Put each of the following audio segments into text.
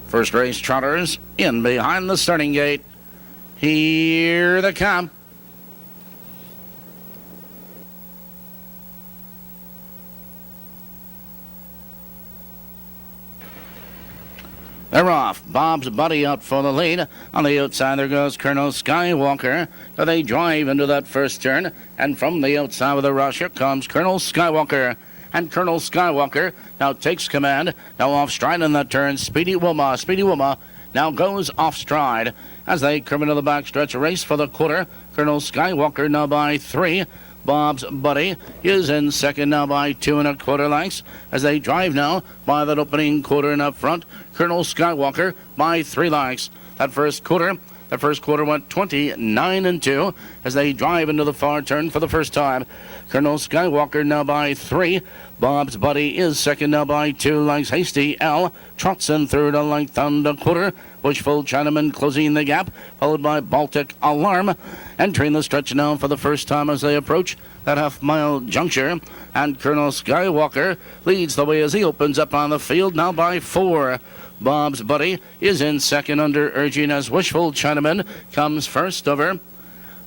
First race trotters in behind the starting gate. Here they come. They're off. Bob's Buddy out for the lead. On the outside, there goes Colonel Skywalker. So they drive into that first turn. And from the outside with a rush, here comes Colonel Skywalker. And Colonel Skywalker now takes command. Now off stride in that turn. Speedy Wilma now goes off stride. As they come into the backstretch, race for the quarter. Colonel Skywalker now by 3. Bob's Buddy is in second now by 2 1/4 lengths as they drive now by that opening quarter and up front. Colonel Skywalker by 3 lengths. The first quarter went 29-2 as they drive into the far turn for the first time. Colonel Skywalker now by 3. Bob's Buddy is second now by 2 lengths. Hasty L trots in third a length and a quarter. Wishful Chinaman closing the gap, followed by Baltic Alarm. Entering the stretch now for the first time as they approach that half-mile juncture. And Colonel Skywalker leads the way as he opens up on the field now by 4. Bob's Buddy is in second under urging as Wishful Chinaman comes first over.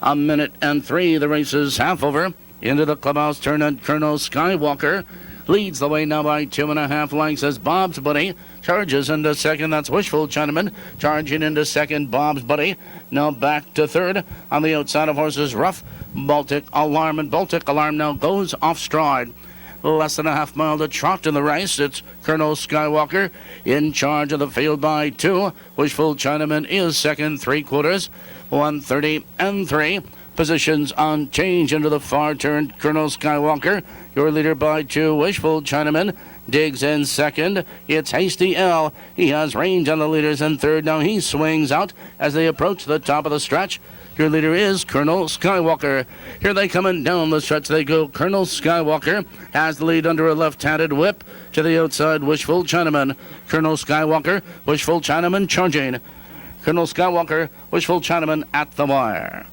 1:03, the race is half over. Into the clubhouse turn, and Colonel Skywalker leads the way now by 2.5 lengths as Bob's Buddy charges into second. That's Wishful Chinaman charging into second. Bob's Buddy now back to third. On the outside of horses Rough, Baltic Alarm, and Baltic Alarm now goes off stride. Less than a half mile to trot in the race. It's Colonel Skywalker in charge of the field by 2. Wishful Chinaman is second, 3/4. 1:30-3. Positions on change into the far turn. Colonel Skywalker, your leader by 2. Wishful Chinaman digs in second. It's Hasty L. He has range on the leaders in third. Now he swings out as they approach the top of the stretch. Your leader is Colonel Skywalker. Here they come in down the stretch they go. Colonel Skywalker has the lead under a left-handed whip. To the outside, Wishful Chinaman. Colonel Skywalker, Wishful Chinaman charging. Colonel Skywalker, Wishful Chinaman at the wire.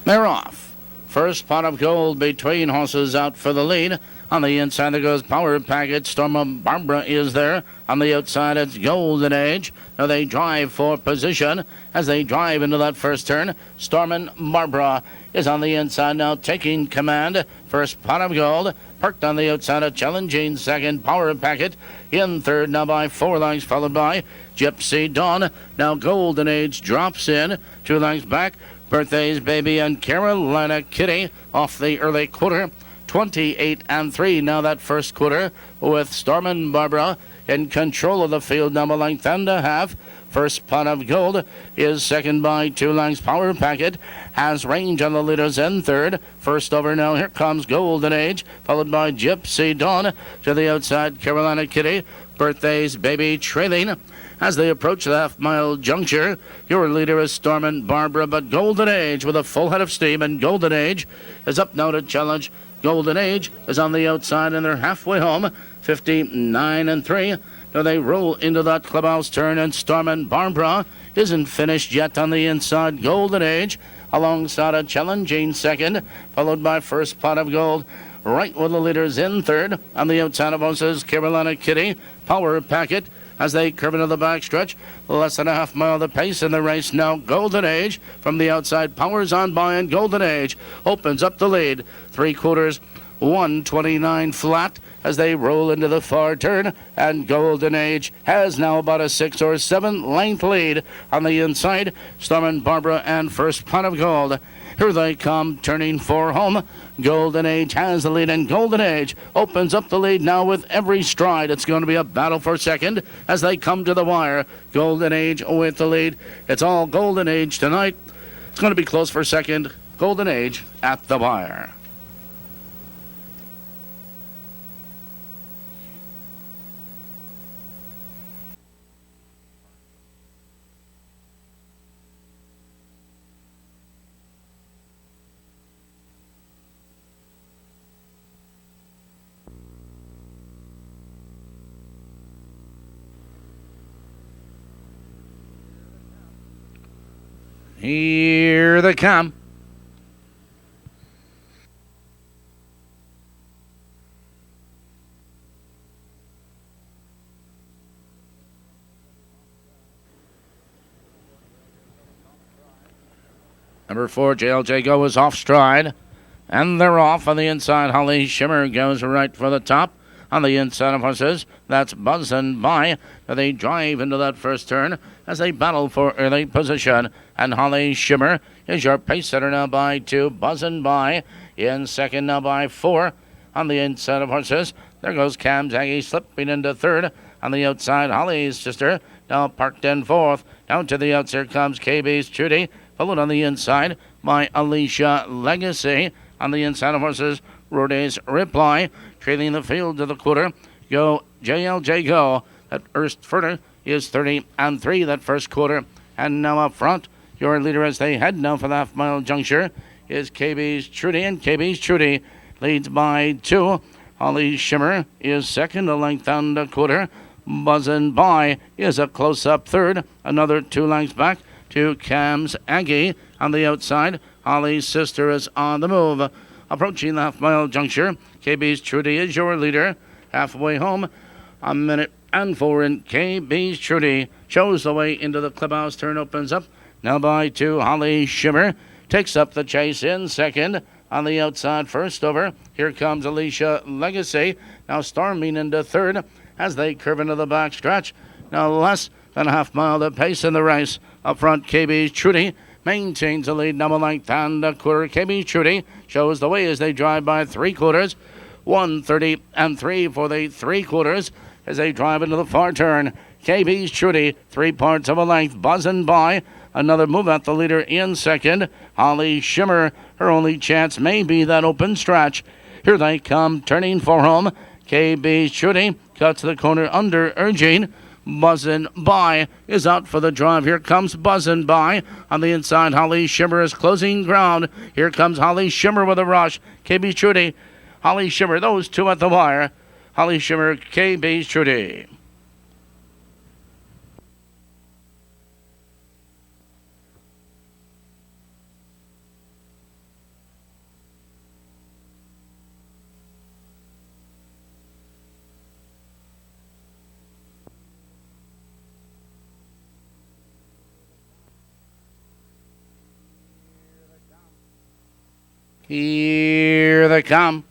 They're off. First pot of gold between horses out for the lead. On the inside there goes Power Packet. Storm of Barbara is there. On the outside it's Golden Age. Now they drive for position as they drive into that first turn. Stormin' Barbara is on the inside now taking command. First pot of gold. Parked on the outside of Challenging second. Power Packet in third now by 4 lengths, followed by Gypsy Dawn. Now Golden Age drops in 2 lengths back. Birthdays Baby and Carolina Kitty off the early quarter. 28-3 now that first quarter with Stormin' Barbara in control of the field now a length and a half. First pot of gold is second by 2 lengths. Power Packet has range on the leaders in third. First over now, here comes Golden Age, followed by Gypsy Dawn. To the outside, Carolina Kitty. Birthdays Baby trailing as they approach the half-mile juncture. Your leader is Stormin' Barbara, but Golden Age with a full head of steam, and Golden Age is up now to challenge. Golden Age is on the outside, and they're halfway home, 59-3. Now they roll into that clubhouse turn, and Stormin' Barbara isn't finished yet on the inside. Golden Age alongside a Challenging second, followed by First Pot of Gold. Right with the leaders in third. On the outside of horses, Carolina Kitty, Power Packet, as they curve into the backstretch. Less than a half mile the pace in the race now. Golden Age from the outside powers on by, and Golden Age opens up the lead. 3/4, 1:29 flat as they roll into the far turn, and Golden Age has now about a 6 or 7 length lead on the inside. Stormin' Barbara and First Pot of Gold. Here they come, turning for home. Golden Age has the lead, and Golden Age opens up the lead now with every stride. It's going to be a battle for second as they come to the wire. Golden Age with the lead. It's all Golden Age tonight. It's going to be close for second. Golden Age at the wire. Here they come. Number 4, JLJ Go is off stride. And they're off on the inside. Holly Shimmer goes right for the top. On the inside of horses, that's buzzing by. They drive into that first turn as they battle for early position. And Holly Shimmer is your pace setter now by 2, buzzing by. In second now by 4. On the inside of horses, there goes Cam's Aggie slipping into third. On the outside, Holly's sister now parked in fourth. Down to the outside comes KB's Trudy, followed on the inside by Alicia Legacy. On the inside of horses, Roday's Reply, trailing the field to the quarter. Go JLJ Go. That first further is 30-3 that first quarter. And now up front, your leader as they head now for the half-mile juncture is KB's Trudy, and KB's Trudy leads by 2. Holly Shimmer is second, a length and a quarter. Buzzing by is a close-up third. Another 2 lengths back to Cam's Aggie on the outside. Holly's sister is on the move. Approaching the half-mile juncture, KB's Trudy is your leader. Halfway home, a minute and 4 in KB's Trudy. Shows the way into the clubhouse. Turn opens up. Now by 2, Holly Shimmer takes up the chase in second. On the outside, first over. Here comes Alicia Legacy. Now storming into third as they curve into the back stretch. Now less than a half mile to pace in the race. Up front, KB's Trudy maintains the lead, number length and a quarter. KB's Trudy shows the way as they drive by 3/4. 1:30-3 for the 3/4 as they drive into the far turn. KB's Trudy, 3 parts of a length, buzzing by. Another move at the leader in second. Holly Shimmer, her only chance may be that open stretch. Here they come, turning for home. KB's Trudy cuts the corner under urging. Buzzing by is out for the drive. Here comes Buzzing by. On the inside, Holly Shimmer is closing ground. Here comes Holly Shimmer with a rush. KB's Trudy, Holly Shimmer, those two at the wire. Holly Shimmer, KB's Trudy. Here they come.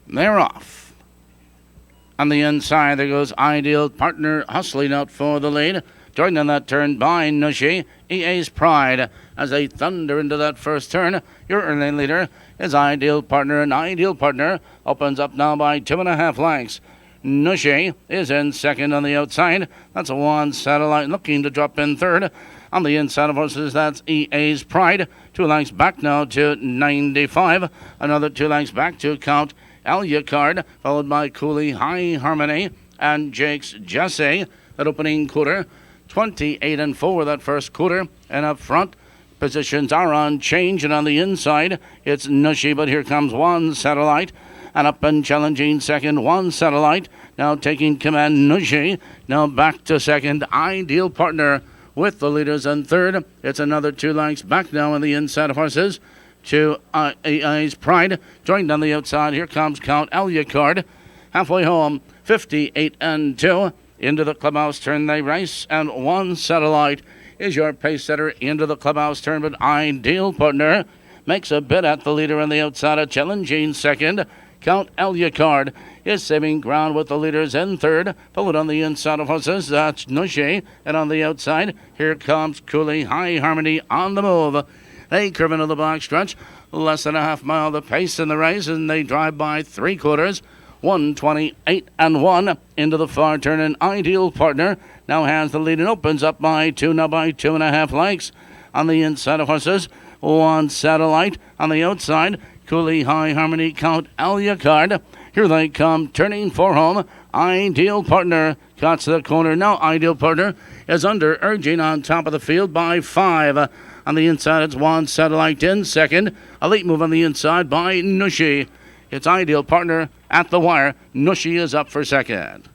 They're off. On the inside, there goes Ideal Partner hustling out for the lead. Joined on that turn by Nushi, EA's Pride. As they thunder into that first turn, your early leader is Ideal Partner, and Ideal Partner opens up now by 2.5 lengths. Nushi is in second on the outside. That's one Satellite looking to drop in third. On the inside of horses, that's EA's Pride. 2 lengths back now to 95. Another 2 lengths back to Count Alucard, followed by Cooley High Harmony and Jake's Jesse. That opening quarter, 28-4 that first quarter. And up front, positions are on change, and on the inside, it's Nushi, but here comes one Satellite. And up and challenging second, one Satellite. Now taking command, Nushi. Now back to second, Ideal Partner with the leaders in third. It's another 2 lengths back now on the inside of horses to EA's Pride. Joined on the outside, here comes Count Alucard. Halfway home, 58-2. Into the clubhouse turn they race, and one Satellite is your pace setter into the clubhouse turn, but Ideal Partner makes a bid at the leader on the outside, a challenging second. Count Alucard is saving ground with the leaders in third, followed on the inside of horses, that's Nushi, and on the outside, here comes Cooley High Harmony on the move. They curve into the back stretch, less than a half mile the pace in the race, and they drive by 3/4. 128-1 into the far turn, and Ideal Partner now has the lead and opens up by 2, now by 2.5 lengths. On the inside of horses, one Satellite. On the outside, Cooley High Harmony, Count Alucard. Here they come, turning for home. Ideal Partner cuts the corner. Now Ideal Partner is under urging on top of the field by 5. On the inside, it's Juan Satellite in second. A late move on the inside by Nushi. It's Ideal Partner at the wire. Nushi is up for second.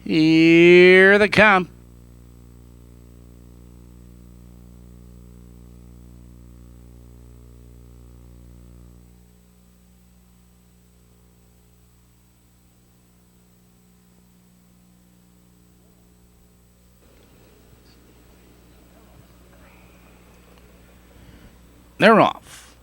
Here they come. They're off.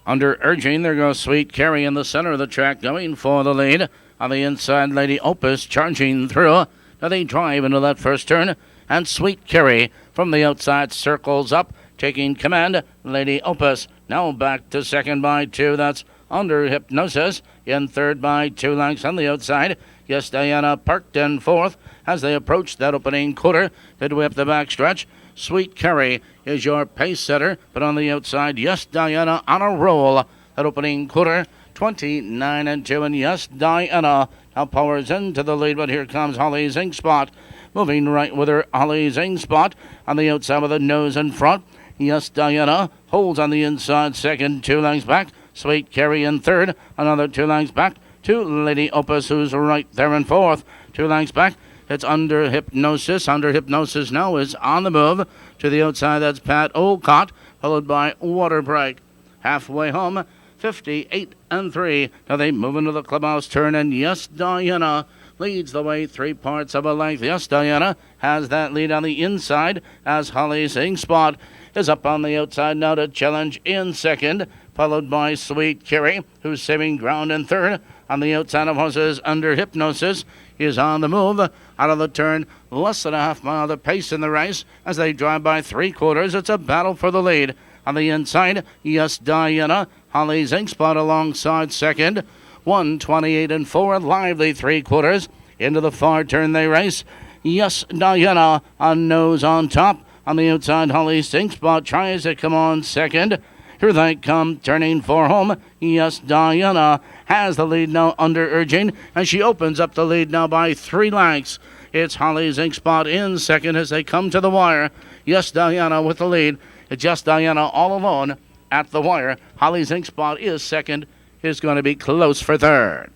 Under urging, there goes Sweet Carrie in the center of the track, going for the lead. On the inside, Lady Opus charging through. Now they drive into that first turn, and Sweet Carrie from the outside circles up, taking command. Lady Opus now back to second by 2. That's Under Hypnosis. In third by 2 lengths on the outside. Yes, Diana parked in fourth as they approach that opening quarter. Did whip the back stretch. Sweet Carrie is your pace setter, but on the outside, Yes, Diana on a roll. That opening quarter, 29-2, and Yes, Diana now powers into the lead, but here comes Holly's Ink Spot. Moving right with her, Holly's Ink Spot on the outside with the nose in front. Yes, Diana holds on the inside, second, 2 lengths back. Sweet Carrie in third, another 2 lengths back to Lady Opus, who's right there in fourth. 2 lengths back. It's Under Hypnosis. Under Hypnosis now is on the move. To the outside, that's Pat Olcott, followed by Water Break. Halfway home, 58-3. Now they move into the clubhouse turn, and Yes, Diana leads the way 3 parts of a length. Yes, Diana has that lead on the inside as Holly's Ink Spot is up on the outside now to challenge in second, followed by Sweet Carrie, who's saving ground in third. On the outside of horses, Under Hypnosis is on the move. Out of the turn, less than a half mile the pace in the race as they drive by 3/4. It's a battle for the lead. On the inside, Yes, Diana, Holly's Ink Spot alongside second. 1:28-4, lively 3/4. Into the far turn they race. Yes, Diana on nose on top. On the outside, Holly's Ink Spot tries to come on second. Here they come, turning for home. Yes, Diana has the lead now under urging, and she opens up the lead now by 3 lengths. It's Holly's Ink Spot in second as they come to the wire. Yes, Diana with the lead. It's Just Diana all alone at the wire. Holly's Ink Spot is second. Is going to be close for third.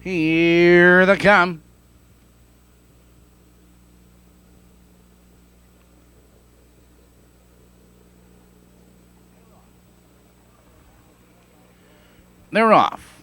Here they come. They're off.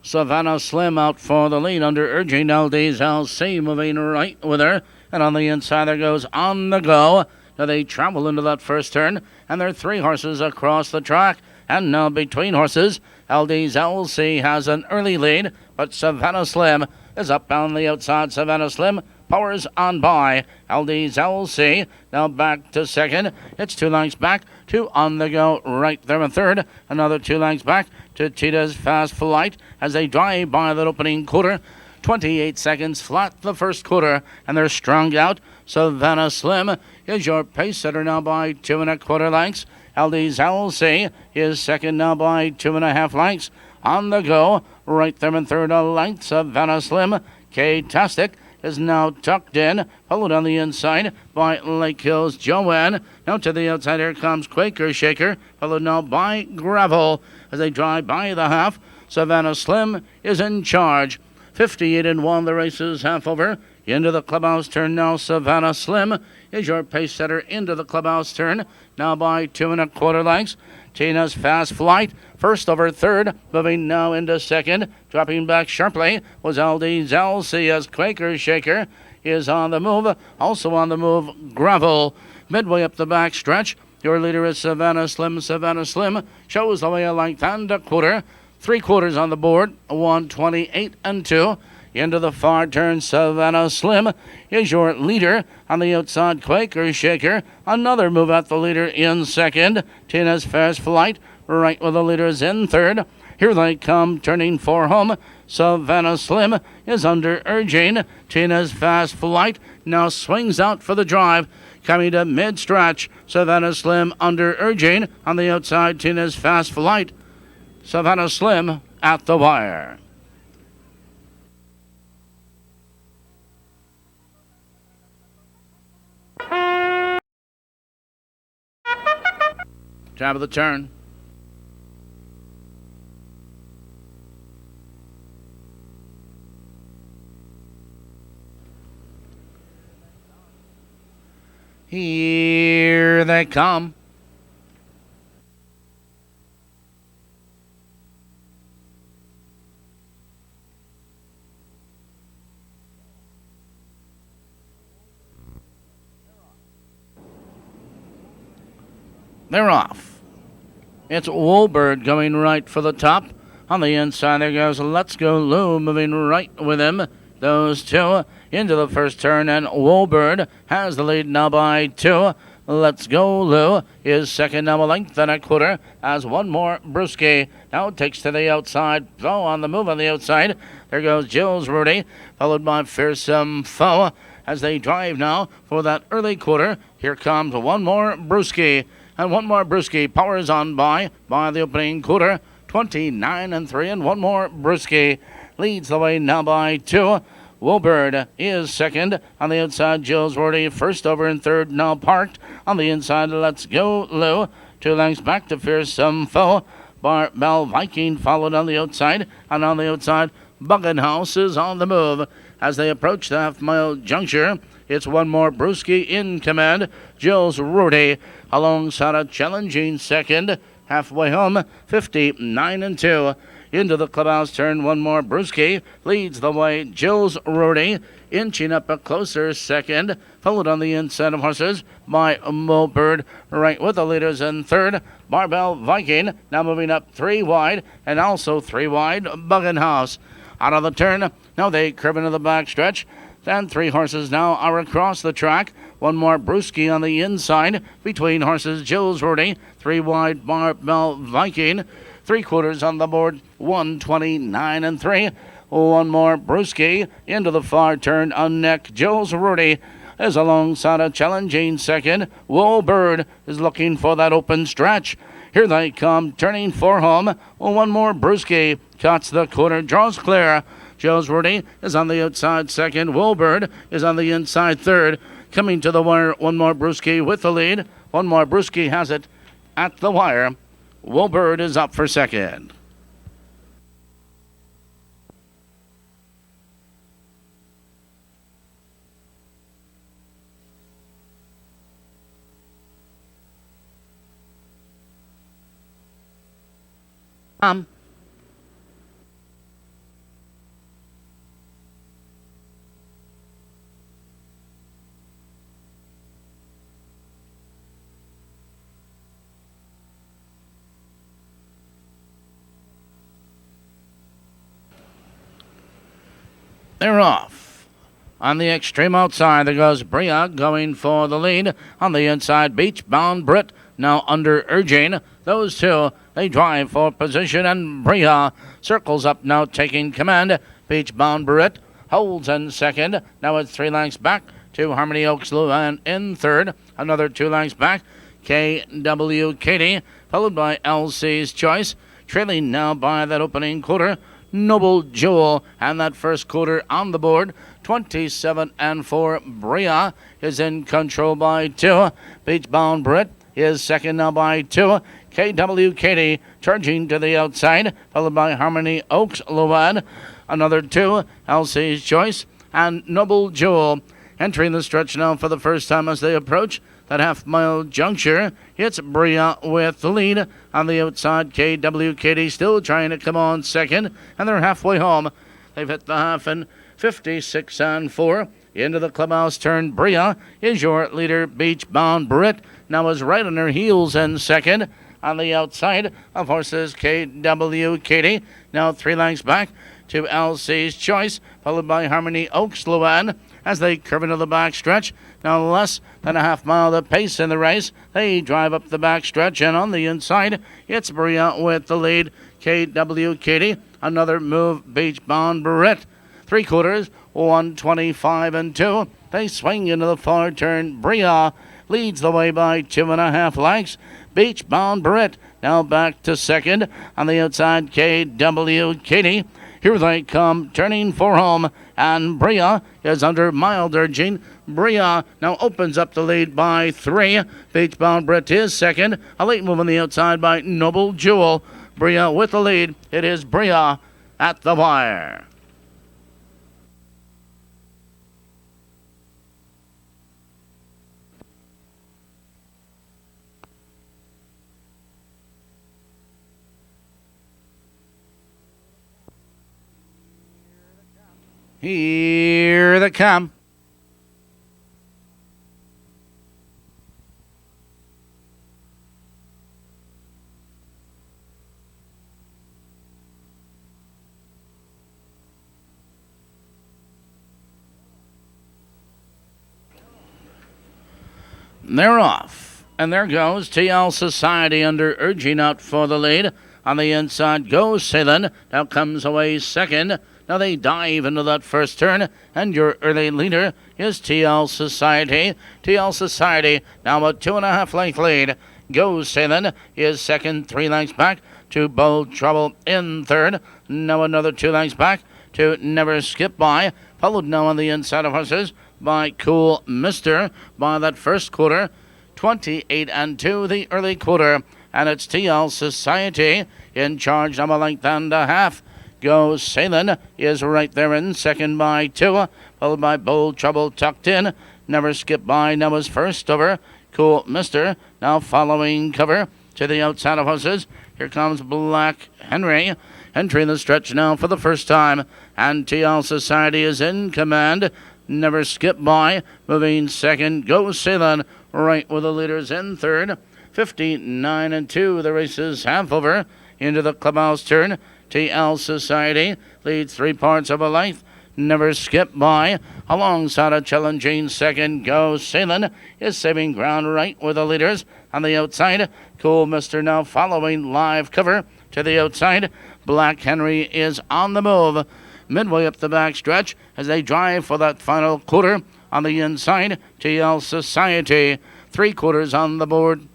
Savannah Slim out for the lead under urging. LD's LC moving right with her. And on the inside there goes On the Go. Now they travel into that first turn. And there are 3 horses across the track. And now between horses, LD's LC has an early lead, but Savannah Slim is up on the outside. Savannah Slim powers on by. LD's LC now back to second. It's 2 lengths back to On the Go right there in third. Another 2 lengths back to Cheetah's Fast Flight as they drive by that opening quarter. 28 seconds flat the first quarter, and they're strung out. Savannah Slim is your pace setter now by 2 1/4 lengths. LD's LC is second now by 2 1/2 lengths. On the Go, right there in third, a length. Savannah Slim. K-Tastic is now tucked in, followed on the inside by Lake Hills Joanne. Now to the outside, here comes Quaker Shaker, followed now by Gravel. As they drive by the half, Savannah Slim is in charge. 58-1, the race is half over. Into the clubhouse turn now, Savannah Slim is your pace setter into the clubhouse turn, now by 2 1/4 lengths. Tina's Fast Flight, first over third, moving now into second. Dropping back sharply was LD's LC as Quaker Shaker is on the move. Also on the move, Gravel. Midway up the back stretch, Your leader is Savannah Slim. Savannah Slim shows the way a length and a quarter. 3/4 on the board, 128 and 2. Into the far turn, Savannah Slim is your leader. On the outside, Quaker Shaker. Another move at the leader in second. Tina's Fast Flight right with the leaders in third. Here they come, turning for home. Savannah Slim is under urging. Tina's Fast Flight now swings out for the drive. Coming to mid-stretch, Savannah Slim under urging. On the outside, Tina's Fast Flight. Savannah Slim at the wire. Top of the turn. Here they come. They're off. It's Woolbird going right for the top. On the inside, there goes Let's Go Lou moving right with him. Those two into the first turn, and Woolbird has the lead now by 2. Let's Go Lou is second now a length and a quarter as one more Brewski now takes to the outside. Foe on the move on the outside. There goes Jill's Rudy, followed by Fearsome Foe as they drive now for that early quarter. Here comes one more Brewski. And one more Brewski powers on by the opening quarter. 29 and 3, and one more Brewski leads the way now by 2. Woolbird is second. On the outside, Jill's Rudy first over and third now parked. On the inside, Let's Go Lou. 2 lengths back to Fearsome Foe. Barbell Viking followed on the outside. And on the outside, Buggenhouse is on the move. As they approach the half-mile juncture, it's one more Brewski in command. Jill's Rudy alongside a challenging second. Halfway home, 59 and 2. Into the clubhouse turn, one more Brewski leads the way. Jill's Rudy inching up a closer second, followed on the inside of horses by Woolbird, right with the leaders in third. Barbell Viking now moving up 3 wide, and also 3 wide Buggenhouse. Out of the turn, now they curve into the back stretch. And 3 horses now are across the track. One more Brewski on the inside between horses Jill's Rudy. 3 wide Barbell Viking. 3/4 on the board, 129 and 3. One more Brewski into the far turn on neck. Jill's Rudy is alongside a challenging second. Woolbird is looking for that open stretch. Here they come, turning for home. One more Brewski cuts the quarter, draws clear. Jill's Rudy is on the outside second. Woolbird is on the inside third. Coming to the wire, one more Brewski with the lead. One more Brewski has it at the wire. Woolbird is up for second. They're off. On the extreme outside, there goes Bria going for the lead. On the inside, Beach-bound Brit now under urging. Those two, they drive for position, and Bria circles up now taking command. Beach-bound Brit holds in second. Now it's 3 lengths back to Harmony Oaks Luan in third. Another 2 lengths back, KW Katie, followed by LC's Choice. Trailing now by that opening quarter, Noble Jewel, and that first quarter on the board, 27 and 4. Bria is in control by 2. Beach-bound Brit is second now by 2. KW Katie charging to the outside, followed by Harmony Oaks Luan. Another 2, LC's Choice, and Noble Jewel entering the stretch now for the first time as they approach that half-mile juncture. It's Bria with the lead. On the outside, KW Katie still trying to come on second, and they're halfway home. They've hit the half in 56 and 4. Into the clubhouse turn, Bria is your leader. Beach Bound Brit now is right on her heels in second. On the outside of horses, KW Katie, now 3 lengths back to LC's Choice, followed by Harmony Oaks Luan as they curve into the back stretch. Now less than a half mile the pace in the race. They drive up the back stretch, and on the inside, it's Bria with the lead. KW Katie, another move, Beach Bound Brit. 3/4, 125 and 2. They swing into the far turn. Bria leads the way by 2.5 lengths. Beach Bound Brit now back to second. On the outside, KW Katie. Here they come, turning for home, and Bria is under mild urging. Bria now opens up the lead by 3. Beach Bound Brit is second. A late move on the outside by Noble Jewel. Bria with the lead. It is Bria at the wire. Here they come. They're off. And there goes TL Society under urging out for the lead. On the inside goes Salem. Now comes away second. Now they dive into that first turn, and your early leader is TL Society. TL Society now a 2.5 length lead. Goes Salem is second, 3 lengths back to Bold Trouble in third. Now another 2 lengths back to Never Skip By. Followed now on the inside of horses by Cool Mister by that first quarter. 28 and 2 the early quarter, and it's TL Society in charge, now a length and a half. Goes Salem is right there in second by 2, followed by Bold Trouble tucked in. Never Skip By now is first over. Cool Mister now following cover to the outside of horses. Here comes Black Henry entering the stretch now for the first time, and TL Society is in command. Never Skip By moving second. Goes Salem right with the leaders in third. 59 and 2 the race is half over. Into the clubhouse turn, TL Society leads 3 parts of a length. Never Skip By alongside a challenging second. Goes Salem is saving ground right with the leaders. On the outside, Cool Mister now following live cover to the outside. Black Henry is on the move midway up the back stretch as they drive for that final quarter. On the inside, TL Society 3/4 on the board.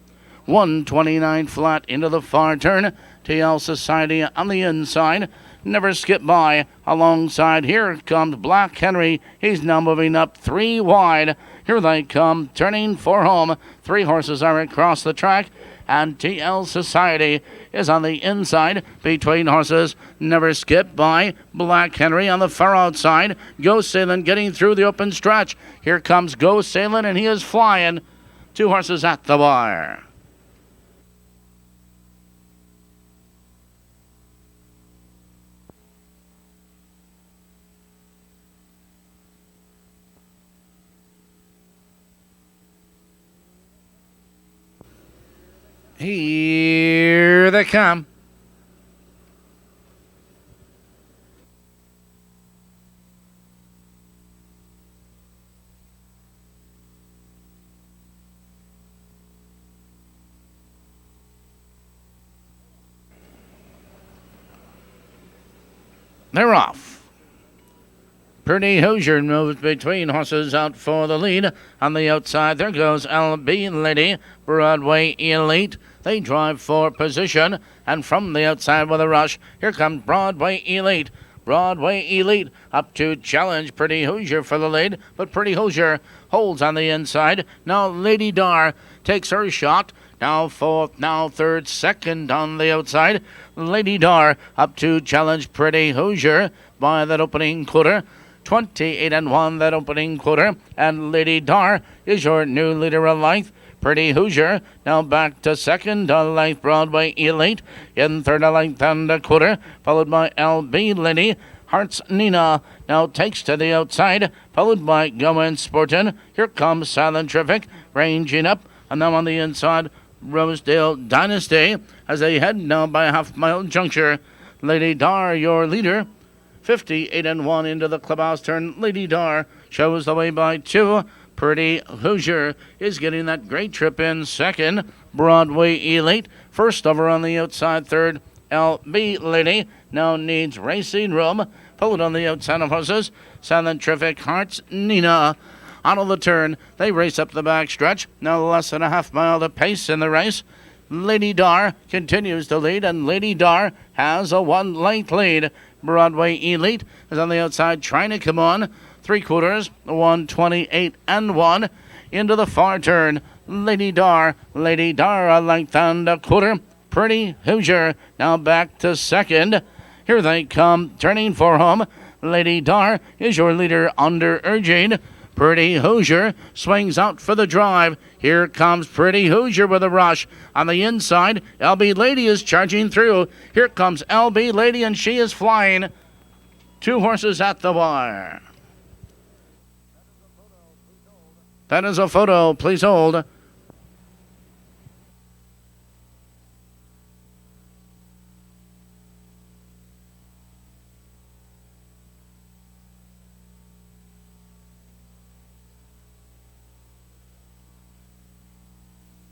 129 flat into the far turn. TL Society on the inside. Never Skip By alongside. Here comes Black Henry. He's now moving up 3 wide. Here they come, turning for home. 3 horses are across the track, and TL Society is on the inside between horses. Never Skip By. Black Henry on the far outside. Go Salem getting through the open stretch. Here comes Go Salem, and he is flying. 2 horses at the wire. Here they come. They're off. Pretty Hoosier moves between horses out for the lead. On the outside, there goes LB Lady, Broadway Elite. They drive for position, and from the outside with a rush, here comes Broadway Elite. Broadway Elite up to challenge Pretty Hoosier for the lead, but Pretty Hoosier holds on the inside. Now Lady Dar takes her shot. Now fourth, now third, second on the outside. Lady Dar up to challenge Pretty Hoosier by that opening quarter. 28 and 1 that opening quarter, and Lady Dar is your new leader of length. Pretty Hoosier now back to second on length. Broadway Elite in third a length and a quarter, followed by LB Lady. Hearts Nina now takes to the outside, followed by Going Sportin'. Here comes Silent Terrific, ranging up, and now on the inside, Rosedale Dynasty as they head now by a half-mile juncture. Lady Dar, your leader, 58-1 into the clubhouse turn. Lady Dar shows the way by 2. Pretty Hoosier is getting that great trip in second. Broadway Elite first over on the outside third. LB Lady now needs racing room. Followed on the outside of horses. Silent Terrific, Hearts Nina. Out of the turn, they race up the back stretch. Now less than a half mile to pace in the race. Lady Dar continues to lead, and Lady Dar has a 1-length lead. Broadway Elite is on the outside trying to come on. 3/4, 1:28-1 into the far turn. Lady Dar, a length and a quarter. Pretty Hoosier now back to second. Here they come, turning for home. Lady Dar is your leader under urging. Pretty Hoosier swings out for the drive. Here comes Pretty Hoosier with a rush. On the inside, LB Lady is charging through. Here comes LB Lady, and she is flying. 2 horses at the wire. That is a photo. Please hold.